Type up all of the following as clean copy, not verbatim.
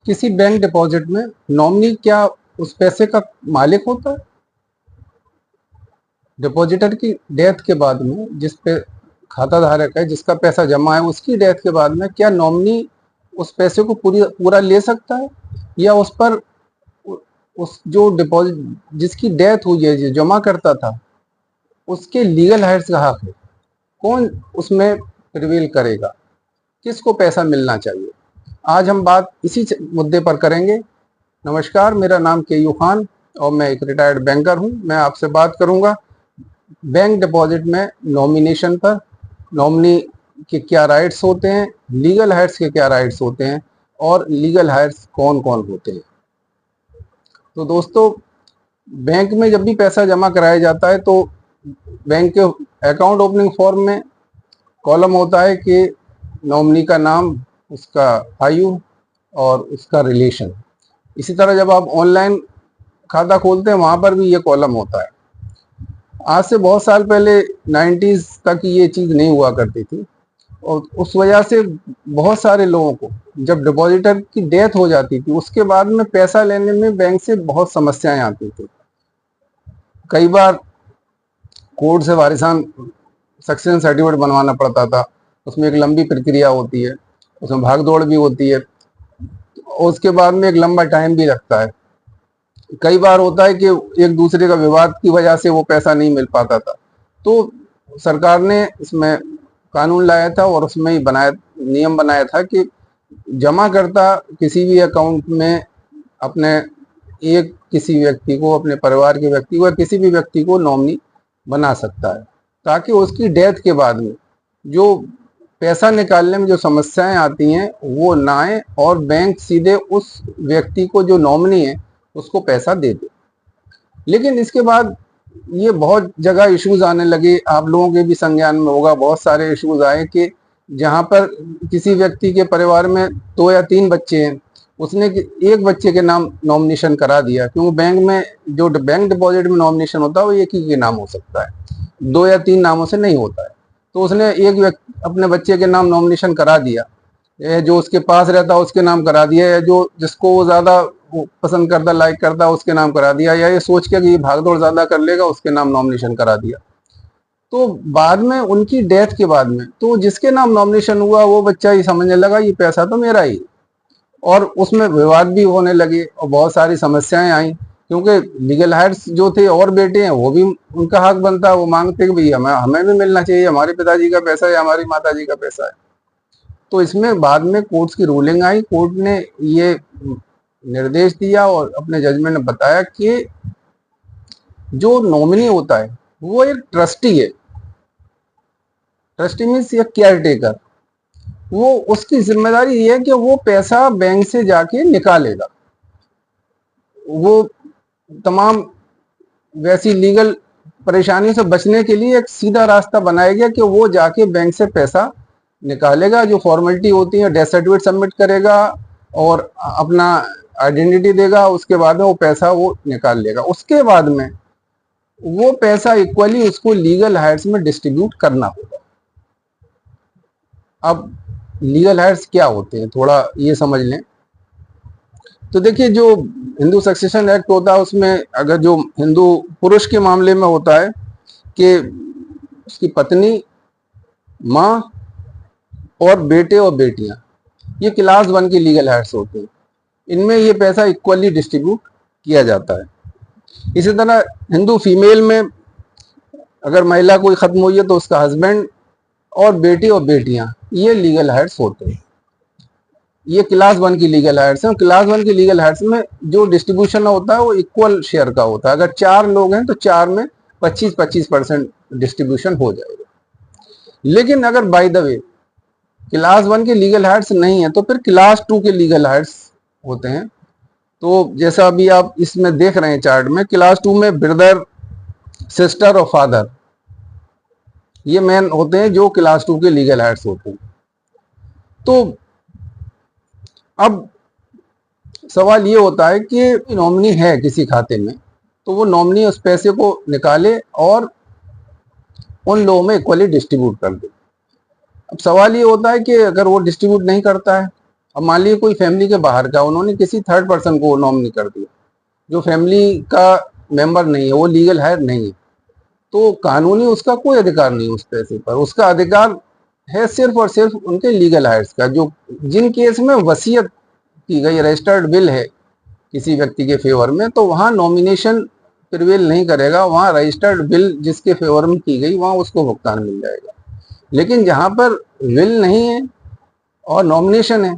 किसी bank deposit में nominee क्या उस पैसे का मालिक होता है? डिपॉजिटर की डेथ के बाद में जिस पे खाता धारक है, जिसका पैसा जमा है, उसकी डेथ के बाद में क्या नॉमिनी उस पैसे को पूरा ले सकता है, या उस पर उस जो डिपॉजिट जिसकी डेथ हुई है, जो जमा करता था, उसके लीगल हाइट्स का हक है? कौन उसमें प्रिवेल करेगा? किसको पैसा मिलना चाहिए? आज हम बात इसी मुद्दे पर करेंगे। नमस्कार, मेरा नाम केयू खान और मैं एक रिटायर्ड बैंकर हूं। मैं आपसे बात करूंगा बैंक डिपॉजिट में नॉमिनेशन पर। नॉमिनी के क्या राइट्स होते हैं, लीगल हाइट्स के क्या राइट्स होते हैं, और लीगल हाइट्स कौन कौन होते हैं। तो दोस्तों, बैंक में जब भी पैसा जमा कराया जाता है तो बैंक के अकाउंट ओपनिंग फॉर्म में कॉलम होता है कि नॉमिनी का नाम, उसका आयु और उसका रिलेशन। इसी तरह जब आप ऑनलाइन खाता खोलते हैं वहां पर भी ये कॉलम होता है। आज से बहुत साल पहले 90s तक ये चीज़ नहीं हुआ करती थी, और उस वजह से बहुत सारे लोगों को जब डिपॉजिटर की डेथ हो जाती थी उसके बाद में पैसा लेने में बैंक से बहुत समस्याएं आती थी। कई बार कोर्ट से वारिसान सक्सेशन सर्टिफिकेट बनवाना पड़ता था। उसमें एक लंबी प्रक्रिया होती है, उसमें भाग दौड़ भी होती है, और उसके बाद में एक लंबा टाइम भी लगता है। कई बार होता है कि एक दूसरे का विवाद की वजह से वो पैसा नहीं मिल पाता था। तो सरकार ने इसमें कानून लाया था और उसमें ही नियम बनाया था कि जमा करता किसी भी अकाउंट में अपने किसी व्यक्ति को, अपने परिवार के व्यक्ति को या किसी भी व्यक्ति को नॉमिनी बना सकता है, ताकि उसकी डेथ के बाद में जो पैसा निकालने में जो समस्याएं आती हैं वो ना आए, और बैंक सीधे उस व्यक्ति को जो नॉमिनी है उसको पैसा दे दे। लेकिन इसके बाद ये बहुत जगह इश्यूज आने लगे, आप लोगों के भी संज्ञान में होगा, बहुत सारे इश्यूज आए कि जहां पर किसी व्यक्ति के परिवार में 2 या 3 बच्चे हैं, उसने एक बच्चे के नाम नॉमिनेशन करा दिया, क्योंकि बैंक में जो बैंक डिपॉजिट में नॉमिनेशन होता है वो एक ही के नाम हो सकता है, 2 या 3 नामों से नहीं होता है। तो उसने अपने बच्चे के नाम नॉमिनेशन करा दिया, जो उसके पास रहता उसके नाम करा दिया, या जो जिसको वो ज्यादा पसंद करता, लाइक करता, उसके नाम करा दिया, या ये सोच के कि ये भागदौड़ ज्यादा कर लेगा उसके नाम नॉमिनेशन करा दिया। तो बाद में उनकी डेथ के बाद में तो जिसके नाम नॉमिनेशन हुआ वो बच्चा ही समझने लगा ये पैसा तो मेरा ही, और उसमें विवाद भी होने लगे और बहुत सारी समस्याएं आई, क्योंकि लीगल हाइट्स जो थे और बेटे हैं वो भी, उनका हक बनता है, वो मांगते कि भाई हमें भी मिलना चाहिए, हमारे पिताजी का पैसा है, हमारी माताजी का पैसा है। तो इसमें बाद में कोर्ट की रूलिंग आई, कोर्ट ने ये निर्देश दिया और अपने जजमेंट में बताया कि जो नॉमिनी होता है वो एक ट्रस्टी है। ट्रस्टी मीन्स एक केयर टेकर। वो उसकी जिम्मेदारी ये है कि वो पैसा बैंक से जाके निकालेगा, वो तमाम वैसी लीगल परेशानियों से बचने के लिए एक सीधा रास्ता बनाएगा कि वो जाके बैंक से पैसा निकालेगा, जो फॉर्मेलिटी होती है, डेथ सर्टिफिकेट सबमिट करेगा और अपना आइडेंटिटी देगा, उसके बाद में वो पैसा वो निकाल लेगा। उसके बाद में वो पैसा इक्वली उसको लीगल हाइट्स में डिस्ट्रीब्यूट करना होगा। अब लीगल हाइट्स क्या होते हैं थोड़ा ये समझ लें। तो देखिए, जो हिंदू सक्सेशन एक्ट होता है उसमें अगर जो हिंदू पुरुष के मामले में होता है कि उसकी पत्नी, माँ और बेटे और बेटियां, ये क्लास 1 की लीगल हाइट्स होते हैं। इनमें ये पैसा इक्वली डिस्ट्रीब्यूट किया जाता है। इसी तरह हिंदू फीमेल में अगर महिला कोई खत्म हुई है तो उसका हस्बैंड और बेटी और बेटियां, ये लीगल हाइट्स होते हैं। ये क्लास 1 की लीगल हाइट्स हैं। क्लास 1 की लीगल हाइट्स में जो डिस्ट्रीब्यूशन होता है वो इक्वल शेयर का होता है। अगर 4 लोग हैं तो 4 में 25-25% डिस्ट्रीब्यूशन हो जाएगा। लेकिन अगर बाय द वे क्लास 1 के लीगल हाइट्स नहीं है तो फिर क्लास 2 के लीगल हाइट्स होते हैं। तो जैसा अभी आप इसमें देख रहे हैं चार्ट में, क्लास 2 में ब्रदर, सिस्टर और फादर, ये मेन होते हैं जो क्लास 2 के लीगल हाइट्स होते हैं। तो अब सवाल ये होता है कि नॉमिनी है किसी खाते में तो वो नॉमिनी उस पैसे को निकाले और उन लोगों में इक्वली डिस्ट्रीब्यूट कर दे। अब सवाल ये होता है कि अगर वो डिस्ट्रीब्यूट नहीं करता है अब मान लीजिए कोई फैमिली के बाहर का, उन्होंने किसी थर्ड पर्सन को नॉमिनी कर दिया जो फैमिली का मेंबर नहीं है, वो लीगल हायर नहीं है, तो कानूनी उसका कोई अधिकार नहीं उस पैसे पर। उसका अधिकार है सिर्फ और सिर्फ उनके लीगल हायर्स का, जो जिन केस में वसीयत की गई, रजिस्टर्ड विल है किसी व्यक्ति के फेवर में, तो वहां नॉमिनेशन प्रिवेल नहीं करेगा, वहां रजिस्टर्ड विल जिसके फेवर में की गई वहां उसको भुगतान मिल जाएगा। लेकिन जहां पर विल नहीं है और नॉमिनेशन है,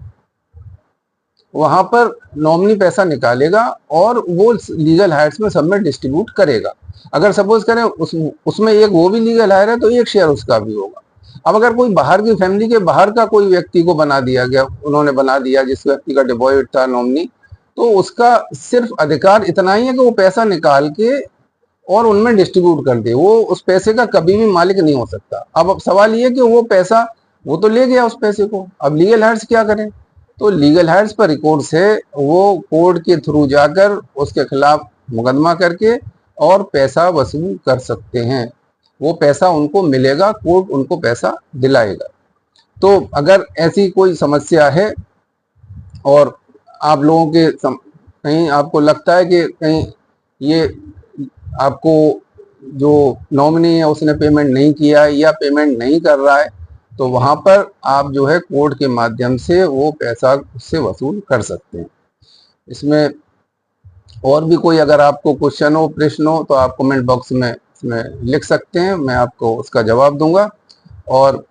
वहां पर नॉमिनी पैसा निकालेगा और वो लीगल हायर्स में सब में डिस्ट्रीब्यूट करेगा। अगर सपोज करें उसमें एक वो भी लीगल हायर है तो एक शेयर उसका भी होगा। अब अगर कोई बाहर की फैमिली के बाहर का कोई व्यक्ति को बना दिया गया, उन्होंने बना दिया जिस व्यक्ति का डिपॉजिट था नॉमिनी, तो उसका सिर्फ अधिकार इतना ही है कि वो पैसा निकाल के और उनमें डिस्ट्रीब्यूट कर दे, वो उस पैसे का कभी भी मालिक नहीं हो सकता। अब सवाल ये कि वो पैसा वो तो ले गया उस पैसे को, अब लीगल हायर्स क्या करें? तो लीगल हायर्स पर रिकॉर्ड्स है, वो कोर्ट के थ्रू जाकर उसके खिलाफ मुकदमा करके और पैसा वसूल कर सकते हैं। वो पैसा उनको मिलेगा, कोर्ट उनको पैसा दिलाएगा। तो अगर ऐसी कोई समस्या है और आप लोगों के कहीं आपको लगता है कि कहीं ये आपको जो नॉमिनी है उसने पेमेंट नहीं किया है या पेमेंट नहीं कर रहा है, तो वहां पर आप जो है कोर्ट के माध्यम से वो पैसा उससे वसूल कर सकते हैं। इसमें और भी कोई अगर आपको क्वेश्चन हो, प्रश्न हो, तो आप कमेंट बॉक्स में इसमें लिख सकते हैं, मैं आपको उसका जवाब दूंगा। और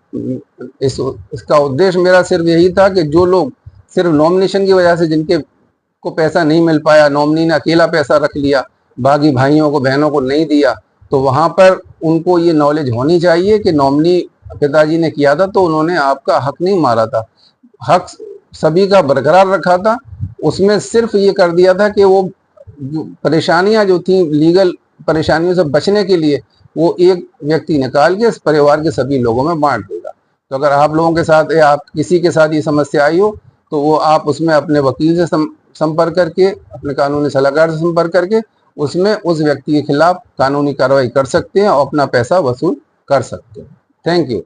इसका उद्देश्य मेरा सिर्फ यही था कि जो लोग सिर्फ नॉमिनेशन की वजह से जिनके को पैसा नहीं मिल पाया, नॉमिनी ने अकेला पैसा रख लिया, बाकी भाइयों को बहनों को नहीं दिया, तो वहां पर उनको ये नॉलेज होनी चाहिए कि नॉमिनी पिताजी ने किया था तो उन्होंने आपका हक नहीं मारा था, हक सभी का बरकरार रखा था। उसमें सिर्फ ये कर दिया था कि वो परेशानियां जो थी, लीगल परेशानियों से बचने के लिए वो एक व्यक्ति निकाल के इस परिवार के सभी लोगों में बांट देगा। तो अगर आप लोगों के साथ या आप किसी के साथ ये समस्या आई हो तो वो आप उसमें अपने वकील से संपर्क करके, अपने कानूनी सलाहकार से संपर्क करके उसमें उस व्यक्ति के खिलाफ कानूनी कार्रवाई कर सकते हैं और अपना पैसा वसूल कर सकते हैं। Thank you.